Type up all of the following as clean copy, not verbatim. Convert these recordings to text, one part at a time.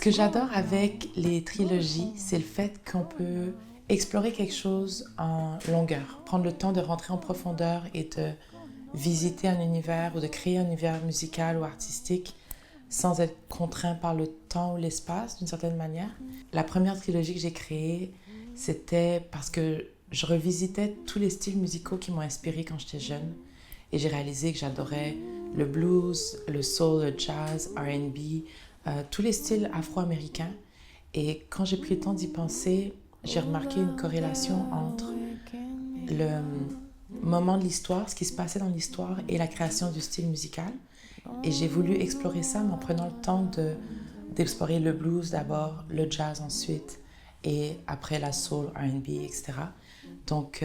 que j'adore avec les trilogies, c'est le fait qu'on peut explorer quelque chose en longueur, prendre le temps de rentrer en profondeur et de visiter un univers ou de créer un univers musical ou artistique sans être contraint par le temps ou l'espace d'une certaine manière. La première trilogie que j'ai créée, c'était parce que je revisitais tous les styles musicaux qui m'ont inspirée quand j'étais jeune et j'ai réalisé que j'adorais le blues, le soul, le jazz, R&B, tous les styles afro-américains. Et quand j'ai pris le temps d'y penser, j'ai remarqué une corrélation entre le moment de l'histoire, ce qui se passait dans l'histoire et la création du style musical. Et j'ai voulu explorer ça en prenant le temps d'explorer le blues d'abord, le jazz ensuite, et après la soul, R&B, etc. Donc,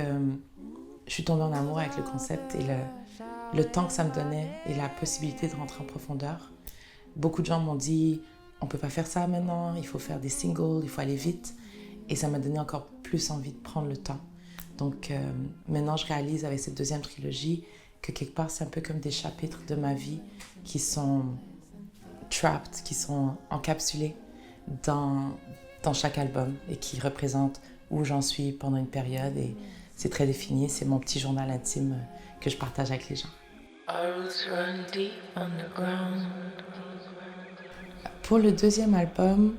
je suis tombée en amour avec le concept et le temps que ça me donnait et la possibilité de rentrer en profondeur. Beaucoup de gens m'ont dit, on ne peut pas faire ça maintenant, il faut faire des singles, il faut aller vite. Et ça m'a donné encore plus envie de prendre le temps. Donc maintenant, je réalise avec cette deuxième trilogie que quelque part, c'est un peu comme des chapitres de ma vie qui sont trapped, qui sont encapsulés dans chaque album et qui représentent où j'en suis pendant une période. Et c'est très défini, c'est mon petit journal intime que je partage avec les gens. Pour le deuxième album,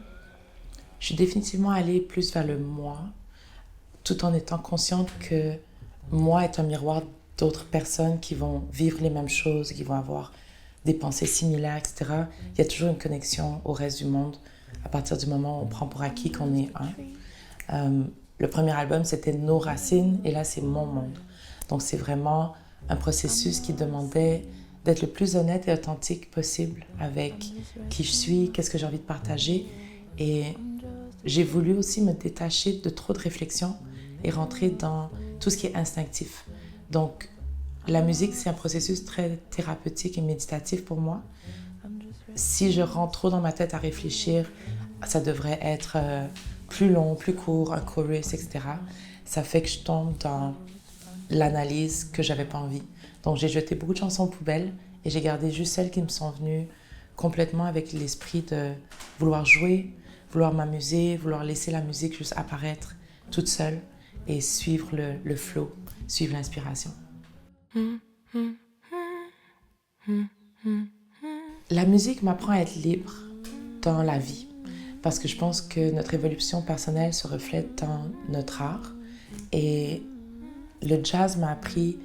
je suis définitivement allée plus vers le moi, tout en étant consciente que moi est un miroir d'autres personnes qui vont vivre les mêmes choses, qui vont avoir des pensées similaires, etc. Il y a toujours une connexion au reste du monde à partir du moment où on prend pour acquis qu'on est un. Le premier album, c'était nos racines, et là, c'est mon monde. Donc, c'est vraiment un processus qui demandait d'être le plus honnête et authentique possible avec qui je suis, qu'est-ce que j'ai envie de partager. Et j'ai voulu aussi me détacher de trop de réflexion et rentrer dans tout ce qui est instinctif. Donc, la musique, c'est un processus très thérapeutique et méditatif pour moi. Si je rentre trop dans ma tête à réfléchir, ça devrait être plus long, plus court, un chorus, etc. Ça fait que je tombe dans l'analyse que j'avais pas envie. Donc, j'ai jeté beaucoup de chansons aux poubelles et j'ai gardé juste celles qui me sont venues complètement avec l'esprit de vouloir jouer, vouloir m'amuser, vouloir laisser la musique juste apparaître toute seule et suivre le flow, suivre l'inspiration. La musique m'apprend à être libre dans la vie parce que je pense que notre évolution personnelle se reflète dans notre art et le jazz m'a appris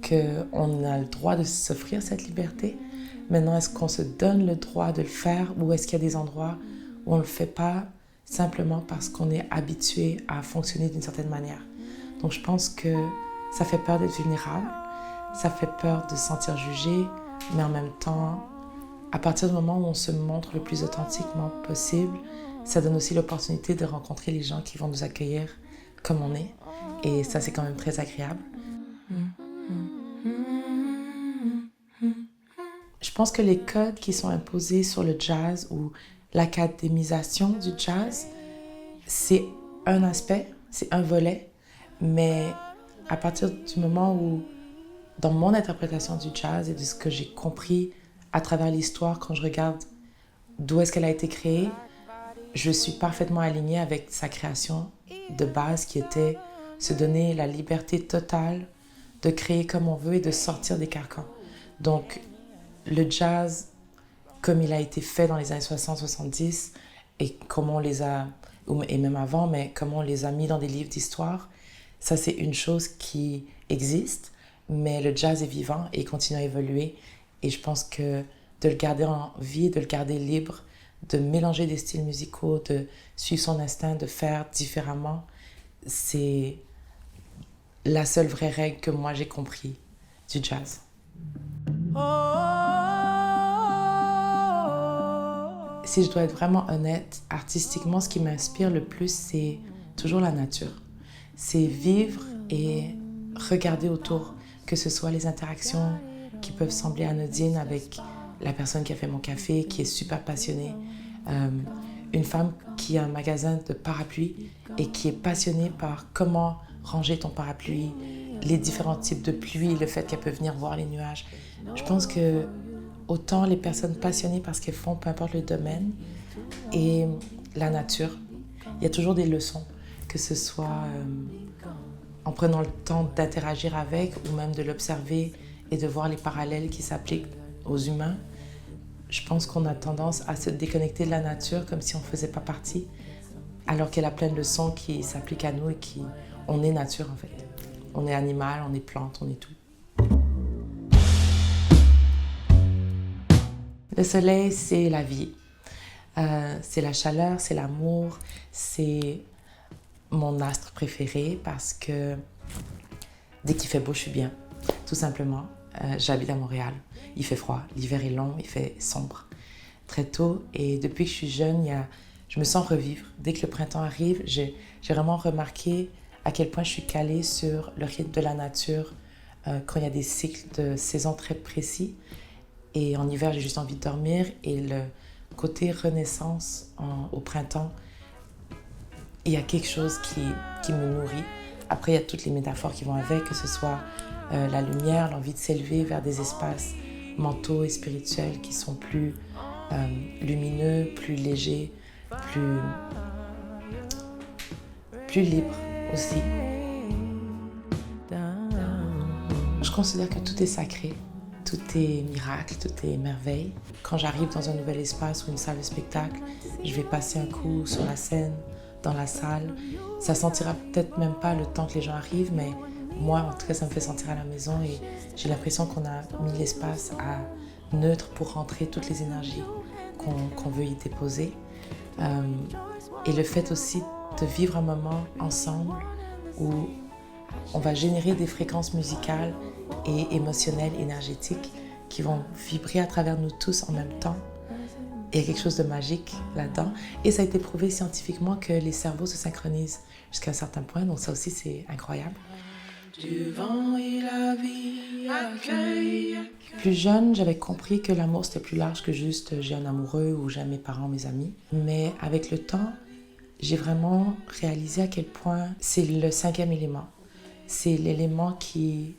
qu'on a le droit de s'offrir cette liberté. Maintenant, est-ce qu'on se donne le droit de le faire ou est-ce qu'il y a des endroits où on ne le fait pas simplement parce qu'on est habitué à fonctionner d'une certaine manière? Donc je pense que ça fait peur d'être vulnérable, ça fait peur de se sentir jugé, mais en même temps, à partir du moment où on se montre le plus authentiquement possible, ça donne aussi l'opportunité de rencontrer les gens qui vont nous accueillir comme on est. Et ça, c'est quand même très agréable. Je pense que les codes qui sont imposés sur le jazz ou l'académisation du jazz, c'est un aspect, c'est un volet, mais à partir du moment où, dans mon interprétation du jazz et de ce que j'ai compris à travers l'histoire, quand je regarde d'où est-ce qu'elle a été créée, je suis parfaitement alignée avec sa création de base qui était se donner la liberté totale de créer comme on veut et de sortir des carcans. Donc, le jazz, comme il a été fait dans les années 60-70 et comment on les a, et même avant, mais comment on les a mis dans des livres d'histoire, ça c'est une chose qui existe, mais le jazz est vivant et il continue à évoluer. Et je pense que de le garder en vie, de le garder libre, de mélanger des styles musicaux, de suivre son instinct, de faire différemment, c'est la seule vraie règle que moi j'ai compris du jazz. Si je dois être vraiment honnête, artistiquement, ce qui m'inspire le plus, c'est toujours la nature. C'est vivre et regarder autour, que ce soit les interactions qui peuvent sembler anodines avec la personne qui a fait mon café, qui est super passionnée, une femme qui a un magasin de parapluies et qui est passionnée par comment ranger ton parapluie, les différents types de pluie, le fait qu'elle peut venir voir les nuages. Je pense que autant les personnes passionnées par ce qu'elles font, peu importe le domaine, Et la nature, il y a toujours des leçons, que ce soit en prenant le temps d'interagir avec ou même de l'observer et de voir les parallèles qui s'appliquent aux humains. Je pense qu'on a tendance à se déconnecter de la nature comme si on ne faisait pas partie, alors qu'elle a plein de leçons qui s'appliquent à nous et qui... On est nature en fait. On est animal, on est plante, on est tout. Le soleil, c'est la vie. C'est la chaleur, c'est l'amour, c'est mon astre préféré parce que dès qu'il fait beau, je suis bien, tout simplement. J'habite à Montréal, il fait froid, l'hiver est long, il fait sombre très tôt et depuis que je suis jeune, je me sens revivre. Dès que le printemps arrive, j'ai vraiment remarqué à quel point je suis calée sur le rythme de la nature quand il y a des cycles de saisons très précis. Et en hiver, j'ai juste envie de dormir et le côté renaissance au printemps, il y a quelque chose qui me nourrit. Après, il y a toutes les métaphores qui vont avec, que ce soit la lumière, l'envie de s'élever vers des espaces mentaux et spirituels qui sont plus lumineux, plus légers, plus libres aussi. Je considère que tout est sacré, tout est miracle, tout est merveille. Quand j'arrive dans un nouvel espace ou une salle de spectacle, je vais passer un coup sur la scène, dans la salle. Ça sentira peut-être même pas le temps que les gens arrivent, mais moi, en tout cas, ça me fait sentir à la maison et j'ai l'impression qu'on a mis l'espace à neutre pour rentrer toutes les énergies qu'on veut y déposer. Et le fait aussi de vivre un moment ensemble où on va générer des fréquences musicales et émotionnelles, énergétiques qui vont vibrer à travers nous tous en même temps. Il y a quelque chose de magique là-dedans. Et ça a été prouvé scientifiquement que les cerveaux se synchronisent jusqu'à un certain point. Donc ça aussi, c'est incroyable. Du vent et la vie accueille. Plus jeune, j'avais compris que l'amour, c'était plus large que juste j'ai un amoureux ou j'aime mes parents, mes amis. Mais avec le temps, j'ai vraiment réalisé à quel point c'est le cinquième élément. C'est l'élément qui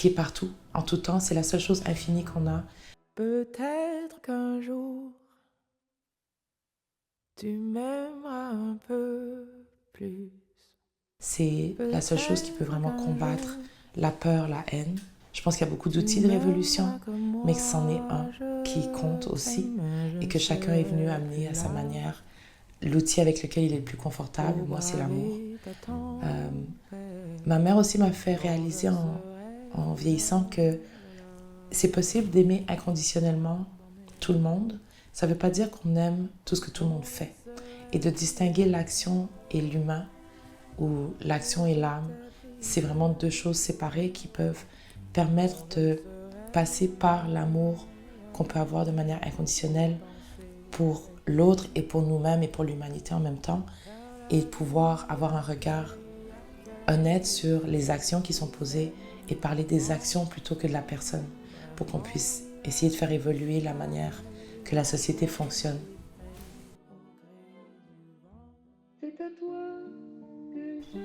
est partout, en tout temps. C'est la seule chose infinie qu'on a. Peut-être qu'un jour, tu m'aimeras un peu plus. C'est la seule chose qui peut vraiment combattre la peur, la haine. Je pense qu'il y a beaucoup d'outils de révolution, mais que c'en est un qui compte aussi et que chacun est venu amener à sa manière l'outil avec lequel il est le plus confortable. Moi, c'est l'amour. Ma mère aussi m'a fait réaliser en vieillissant que c'est possible d'aimer inconditionnellement tout le monde. Ça ne veut pas dire qu'on aime tout ce que tout le monde fait. Et de distinguer l'action et l'humain, ou l'action et l'âme, c'est vraiment deux choses séparées qui peuvent permettre de passer par l'amour qu'on peut avoir de manière inconditionnelle pour l'autre et pour nous-mêmes et pour l'humanité en même temps, et pouvoir avoir un regard honnête sur les actions qui sont posées et parler des actions plutôt que de la personne, pour qu'on puisse essayer de faire évoluer la manière que la société fonctionne.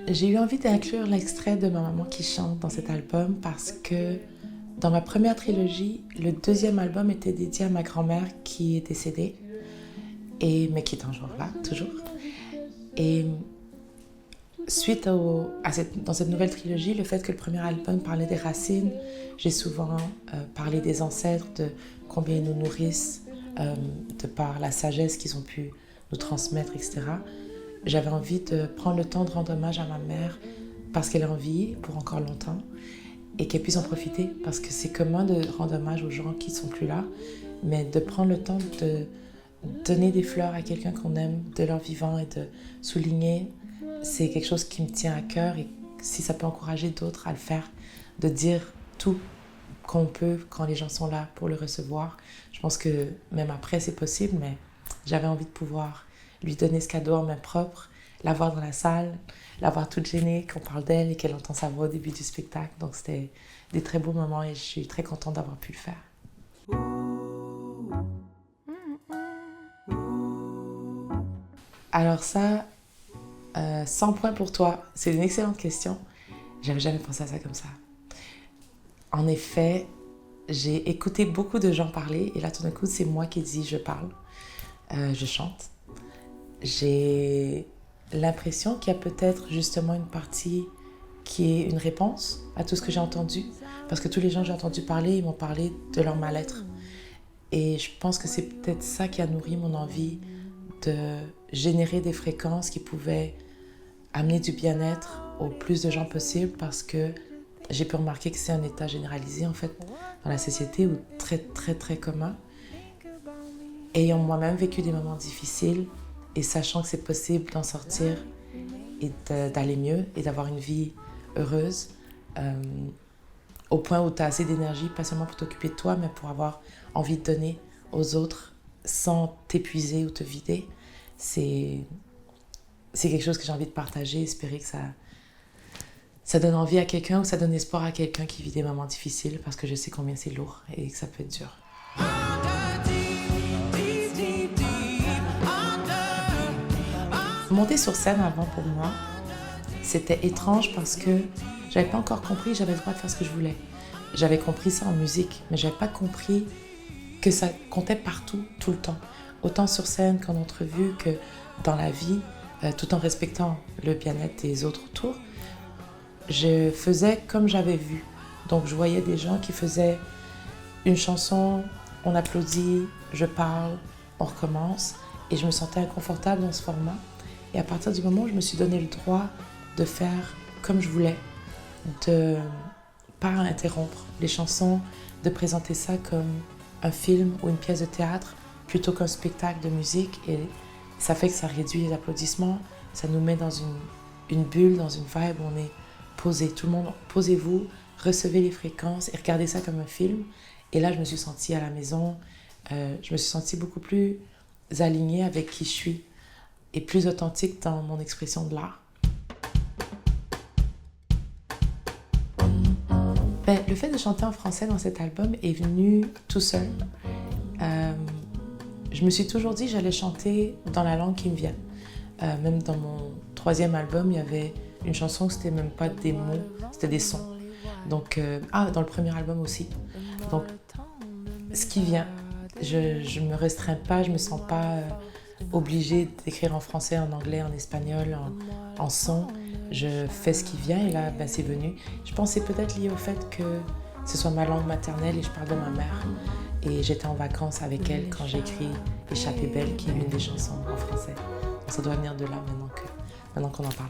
J'ai eu envie d'inclure l'extrait de ma maman qui chante dans cet album parce que dans ma première trilogie, le deuxième album était dédié à ma grand-mère qui est décédée, mais qui est toujours là, toujours. Et suite dans cette nouvelle trilogie, le fait que le premier album parlait des racines, j'ai souvent parlé des ancêtres, de combien ils nous nourrissent, de par la sagesse qu'ils ont pu nous transmettre, etc. J'avais envie de prendre le temps de rendre hommage à ma mère parce qu'elle est en vie pour encore longtemps et qu'elle puisse en profiter parce que c'est commun de rendre hommage aux gens qui ne sont plus là, mais de prendre le temps de donner des fleurs à quelqu'un qu'on aime de leur vivant et de souligner, c'est quelque chose qui me tient à cœur et si ça peut encourager d'autres à le faire, de dire tout qu'on peut quand les gens sont là pour le recevoir. Je pense que même après c'est possible, mais j'avais envie de pouvoir lui donner ce cadeau en main propre, la voir dans la salle, la voir toute gênée, qu'on parle d'elle et qu'elle entend sa voix au début du spectacle. Donc c'était des très beaux moments et je suis très contente d'avoir pu le faire. Alors ça, 100 points pour toi. C'est une excellente question. J'avais jamais pensé à ça comme ça. En effet, j'ai écouté beaucoup de gens parler et là tout d'un coup c'est moi qui dis je parle. je chante. J'ai l'impression qu'il y a peut-être justement une partie qui est une réponse à tout ce que j'ai entendu. Parce que tous les gens que j'ai entendu parler, ils m'ont parlé de leur mal-être. Et je pense que c'est peut-être ça qui a nourri mon envie de générer des fréquences qui pouvaient amener du bien-être au plus de gens possible, parce que j'ai pu remarquer que c'est un état généralisé en fait dans la société, ou très très très commun. Ayant moi-même vécu des moments difficiles et sachant que c'est possible d'en sortir et d'aller mieux et d'avoir une vie heureuse, au point où tu as assez d'énergie, pas seulement pour t'occuper de toi, mais pour avoir envie de donner aux autres sans t'épuiser ou te vider, c'est quelque chose que j'ai envie de partager, espérer que ça donne envie à quelqu'un, ou ça donne espoir à quelqu'un qui vit des moments difficiles, parce que je sais combien c'est lourd et que ça peut être dur. Monter sur scène avant, pour moi, c'était étrange parce que j'avais pas encore compris que j'avais le droit de faire ce que je voulais. J'avais compris ça en musique, mais j'avais pas compris que ça comptait partout, tout le temps. Autant sur scène qu'en entrevue, que dans la vie, tout en respectant le bien-être des autres autour. Je faisais comme j'avais vu. Donc je voyais des gens qui faisaient une chanson, on applaudit, je parle, on recommence. Et je me sentais inconfortable dans ce format. Et à partir du moment où je me suis donné le droit de faire comme je voulais, de pas interrompre les chansons, de présenter ça comme un film ou une pièce de théâtre plutôt qu'un spectacle de musique, et ça fait que ça réduit les applaudissements, ça nous met dans une bulle, dans une vibe où on est posé. Tout le monde, posez-vous, recevez les fréquences et regardez ça comme un film. Et là, je me suis sentie à la maison, je me suis sentie beaucoup plus alignée avec qui je suis et plus authentique dans mon expression de l'art. Le fait de chanter en français dans cet album est venu tout seul. Je me suis toujours dit que j'allais chanter dans la langue qui me vient. Même dans mon 3e album, il y avait une chanson que c'était même pas des mots, c'était des sons. Donc, dans le premier album aussi. Donc, ce qui vient, je me restreins pas, je me sens pas obligée d'écrire en français, en anglais, en espagnol, en son. Je fais ce qui vient et là, c'est venu. Je pense que c'est peut-être lié au fait que ce soit ma langue maternelle et je parle de ma mère. Et j'étais en vacances avec elle quand j'ai écrit Échappée belle, qui est une des chansons en français. Donc ça doit venir de là maintenant qu'on en parle.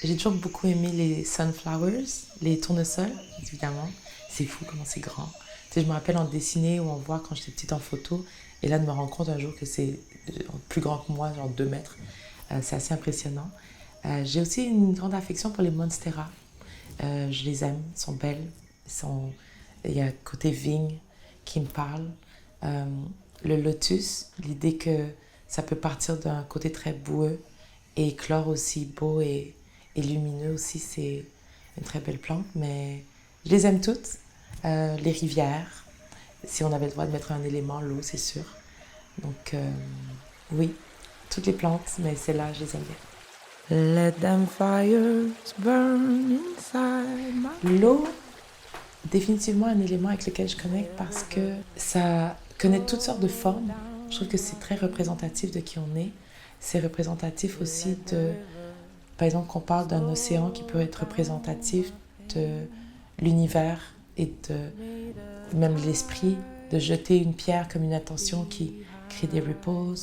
J'ai toujours beaucoup aimé les sunflowers, les tournesols, évidemment. C'est fou comment c'est grand. Tu sais, je me rappelle en dessiné ou en voir quand j'étais petite en photo, et là de me rendre compte un jour que c'est plus grand que moi, genre 2 mètres. C'est assez impressionnant. J'ai aussi une grande affection pour les monstera. Je les aime, elles sont belles. Il y a un côté vigne qui me parle. Le lotus, l'idée que ça peut partir d'un côté très boueux et éclore aussi beau et lumineux aussi, c'est une très belle plante. Mais je les aime toutes. Les rivières, si on avait le droit de mettre un élément, l'eau, c'est sûr. Donc oui, toutes les plantes, mais celles-là, je les aime bien. Let them fires burn inside my... L'eau, définitivement un élément avec lequel je connecte parce que ça connaît toutes sortes de formes. Je trouve que c'est très représentatif de qui on est. C'est représentatif aussi de... Par exemple, qu'on parle d'un océan qui peut être représentatif de l'univers et de même l'esprit, de jeter une pierre comme une intention qui crée des ripples,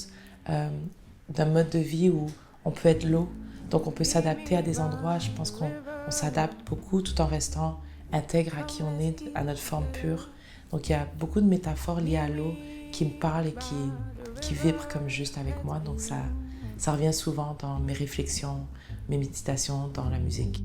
d'un mode de vie où on peut être l'eau. Donc on peut s'adapter à des endroits. Je pense qu'on s'adapte beaucoup tout en restant intègre à qui on est, à notre forme pure. Donc il y a beaucoup de métaphores liées à l'eau qui me parlent et qui vibrent comme juste avec moi. Donc ça revient souvent dans mes réflexions, mes méditations, dans la musique.